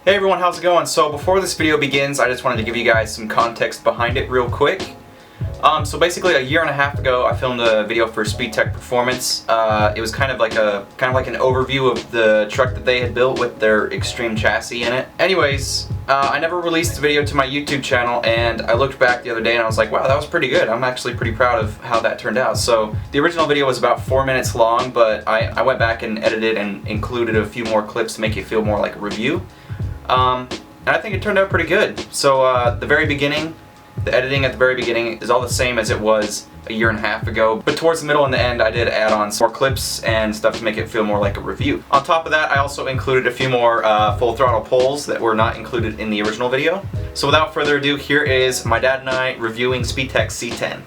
Hey everyone, how's it going? So before this video begins, I just wanted to give you guys some context behind it real quick. So basically a year and a half ago I filmed a video for SpeedTech Performance. It was kind of like an overview of the truck that they had built with their ExtReme chassis in it. Anyways, I never released the video to my YouTube channel, and I looked back the other day and I was like, wow, that was pretty good. I'm actually pretty proud of how that turned out. So the original video was about 4 minutes long, but I went back and edited and included a few more clips to make it feel more like a review. And I think it turned out pretty good. So the very beginning, the editing at the very beginning is all the same as it was a year and a half ago, but towards the middle and the end I did add on some more clips and stuff to make it feel more like a review. On top of that, I also included a few more full throttle pulls that were not included in the original video. So without further ado, here is my dad and I reviewing SpeedTech C10.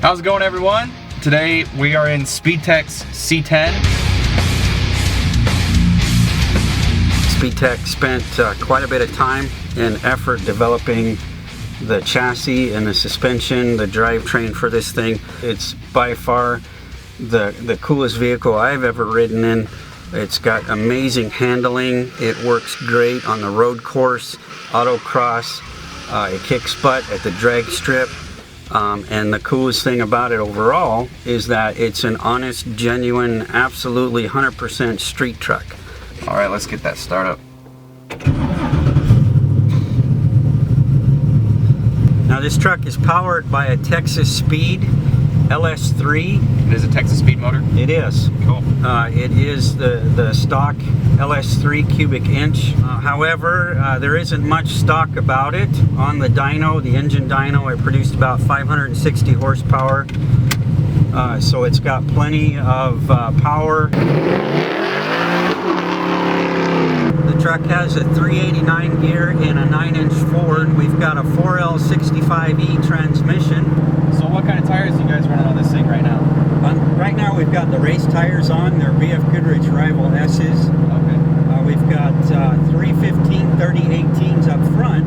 How's it going, everyone? Today we are in SpeedTech's C10. SpeedTech spent quite a bit of time and effort developing the chassis and the suspension, the drivetrain for this thing. It's by far the coolest vehicle I've ever ridden in. It's got amazing handling. It works great on the road course, autocross. It kicks butt at the drag strip. And the coolest thing about it overall is that it's an honest, genuine, absolutely 100% street truck. Alright, let's get that start up. Now this truck is powered by a Texas Speed LS3. It is a Texas Speed motor? It is. Cool. It is the stock LS3 cubic inch. However, there isn't much stock about it. On the dyno, the engine dyno, it produced about 560 horsepower. So it's got plenty of power. The truck has a 389 gear and a 9-inch Ford. We've got a 4L65E transmission. So what kind of tires are you guys running on this thing right now? Right now we've got the race tires on. They're BF Goodrich Rival S's. Okay. We've got 315 3018s up front,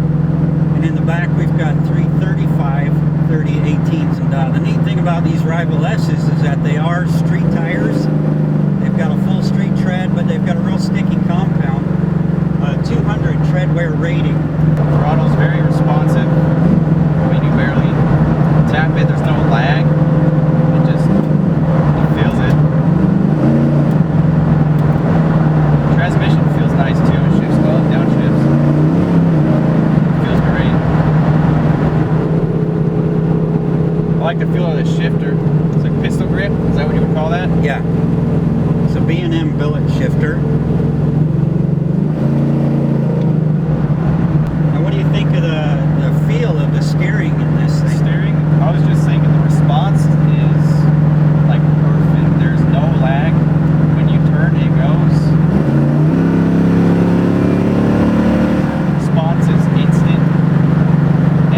and in the back we've got 335 3018s. And the neat thing about these Rival S's is that they are street tires. They've got a full street tread, but they've got a real sticky compound. 200 tread wear rating. The throttle's very responsive. I mean, you barely tap it, there's no lag. It feels it. Transmission feels nice too. It shifts well, downshifts. Feels great. I like the feel of the shifter. It's like pistol grip. Is that what you would call that? Yeah. It's a B&M billet shifter. Now, what do you think of the feel of the steering in this thing? Steering? I was just thinking the response is like perfect. There's no lag. When you turn, it goes. Response is instant.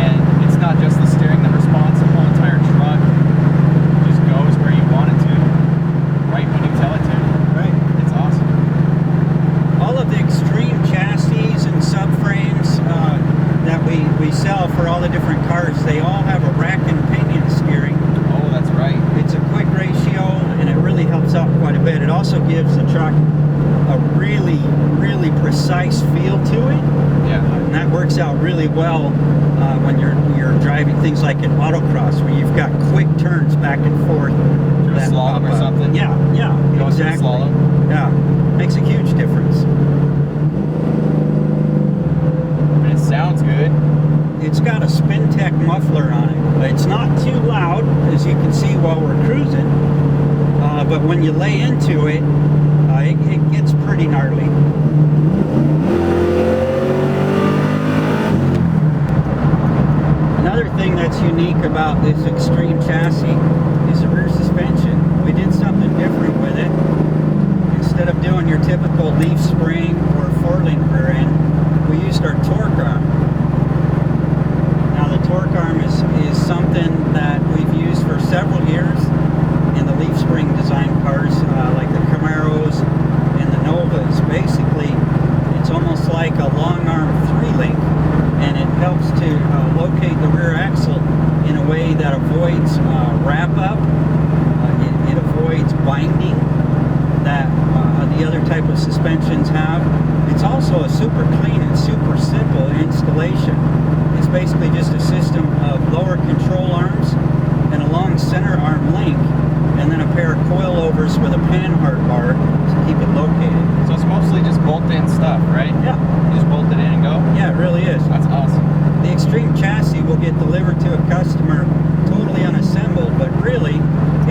And it's not just the steering that responds, the whole entire truck just goes where you want it to, right when you tell it to. Right. It's awesome. All of the ExtReme chassis and subframes that we sell for all the different cars, they all have a rack and pinion steering. Oh, that's right. It's a quick ratio, and it really helps out quite a bit. It also gives the truck a really, really precise feel to it. Yeah. And that works out really well when you're driving things like in autocross, where you've got quick turns back and forth. Through a slalom or something? Yeah, Going exactly. through a slalom? Yeah, makes a huge difference. And it sounds good. It's got a SpinTech muffler on it. It's not too loud, as you can see while we're cruising, but when you lay into it, it gets pretty gnarly. thing that's unique about this ExtReme chassis is the rear suspension. We did something different with it. Instead of doing your typical leaf spring or four-link rear end, we used our torque arm. Now the torque arm is something that we've used for several years in the leaf spring design cars, like the Camaros and the Novas. Basically, it's almost like a long arm three-link, and it helps to locate the rear axle in a way that avoids wrap-up. It avoids binding that the other type of suspensions have. It's also a super clean and super simple installation. It's basically just a system of lower control arms and a long center arm link, and then a pair of coilovers with a panhard bar to keep it located. So it's mostly just bolt-in stuff, right? Yeah. You just bolt it in and go? Yeah, it really is. That's awesome. The ExtReme chassis will get delivered to a customer totally unassembled, but really,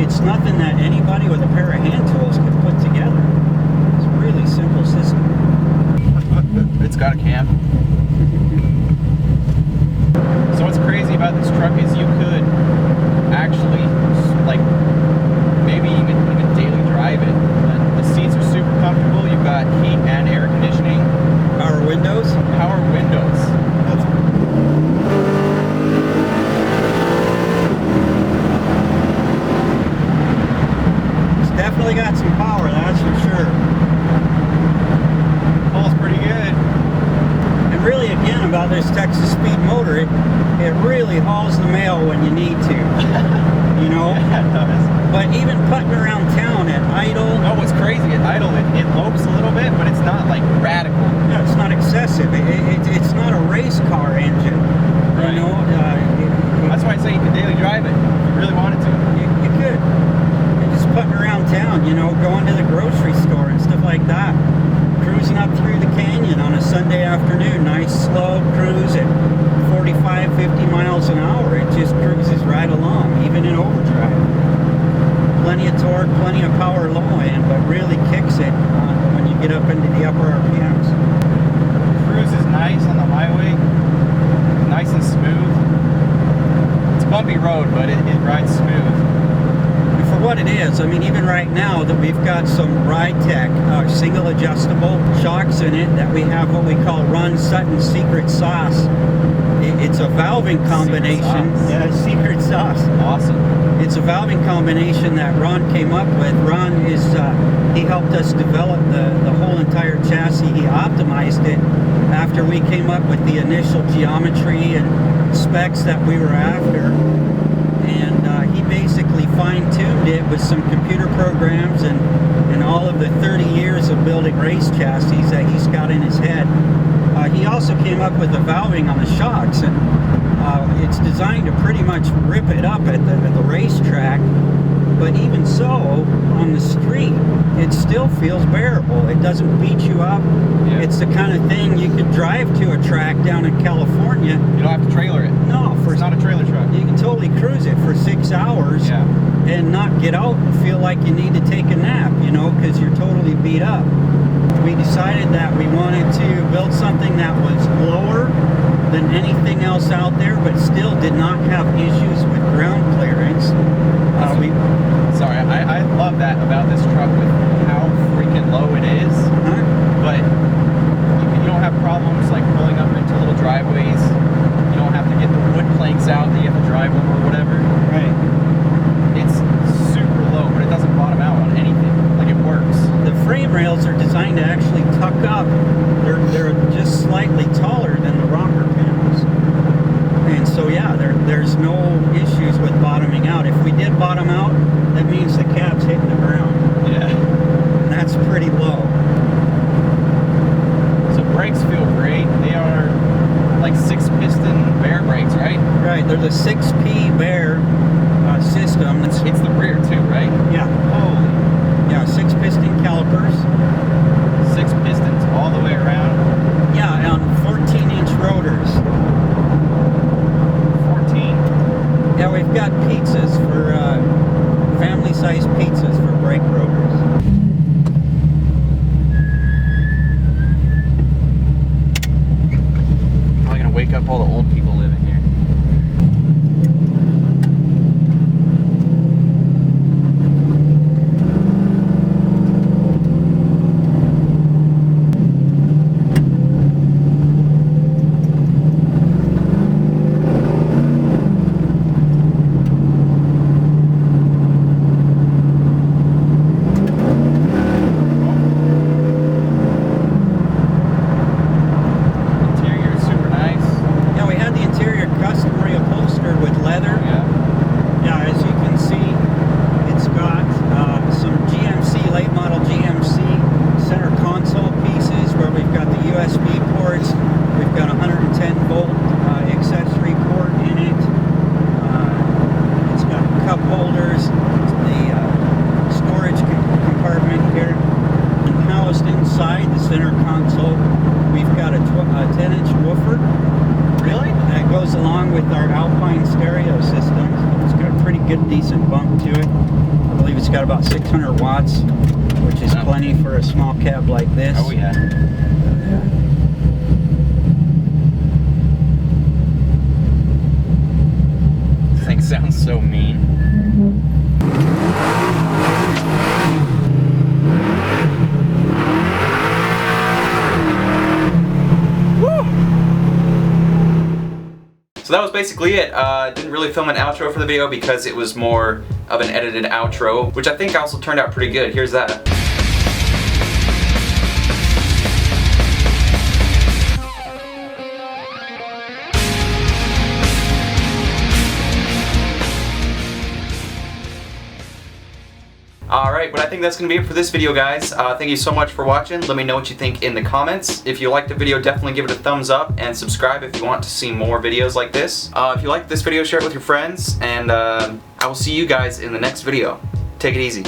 it's nothing that anybody with a pair of hand tools can put together. It's a really simple system. It's got a cam. So what's crazy about this truck is you could actually, like, maybe even daily drive it. The seats are super comfortable. You've got heat and air conditioning. Power windows? Power windows. It's definitely got some power, that's for sure. Pulls pretty good. And really, again, about this Texas speed motor, it really hauls the mail when you need to. You know? Yeah, it does. But even putting around town at idle. Oh, what's crazy, at idle, it lopes a little bit, but it's not like radical. No, it's not excessive. It's not a race car engine. Right. You know? That's why I say you could daily drive it if you really wanted to. You could. And just putting around town, you know, going to the grocery store and stuff like that. Cruising up through the canyon on a Sunday afternoon. Nice slow cruise at 45, 50 miles an hour. It just cruises right along, even in overdrive. Plenty of torque, plenty of power low end, but really kicks it when you get up into the upper RPMs. Cruise is nice on the highway. Nice and smooth. It's a bumpy road, but it rides smooth. And for what it is, I mean, even right now that we've got some Ride Tech single adjustable shocks in it, that we have what we call Ron Sutton's secret sauce. It's a valving combination. Secret sauce. Awesome. It's a valving combination that Ron came up with. Ron is, he helped us develop the whole entire chassis. He optimized it after we came up with the initial geometry and specs that we were after. And he basically fine-tuned it with some computer programs and all of the 30 years of building race chassis that he's got in his head. He also came up with the valving on the shocks, and it's designed to pretty much rip it up at the racetrack. But even so, on the street, it still feels bearable. It doesn't beat you up. Yeah. It's the kind of thing you could drive to a track down in California. You don't have to trailer it. No, It's not a trailer truck. you can totally cruise it for 6 hours and not get out and feel like you need to take a nap, you know, because you're totally beat up. We decided that we wanted to build something that was lower than anything else out there, but still did not have issues with ground clearance. Sorry, I love that about this truck with how freaking low it is. But you don't have problems like pulling up into little driveways. You don't have to get the wood planks out that you have to drive over or whatever. Right. It's super low, but it doesn't bottom out on anything. Like, it works. The frame rails are designed to actually tuck up. They're just slightly taller than the rocker panels. And so yeah, there's no issues with bottoming out. If we did bottom out, that means the cab's hitting the ground. Yeah. And that's pretty low. So brakes feel great. They are like 6-piston Bear brakes, right? Right, they're the 6P Bear system. It's the rear too, right? Yeah. Holy. Yeah, 6-piston calipers. 6 pistons all the way around. Yeah, on 14-inch rotors. 14. Yeah, we've got pizzas for family-sized pizzas for brake rotors. Probably gonna wake up all the old people living here. our Alpine stereo system. It's got a pretty good, decent bump to it. I believe it's got about 600 watts, which is plenty for a small cab like this. Oh yeah. This thing sounds so mean. So that was basically it. Didn't really film an outro for the video because it was more of an edited outro, which I think also turned out pretty good. Here's that. Alright, but I think that's going to be it for this video, guys. Thank you so much for watching. Let me know what you think in the comments. If you liked the video, definitely give it a thumbs up and subscribe if you want to see more videos like this. If you liked this video, share it with your friends, and I will see you guys in the next video. Take it easy.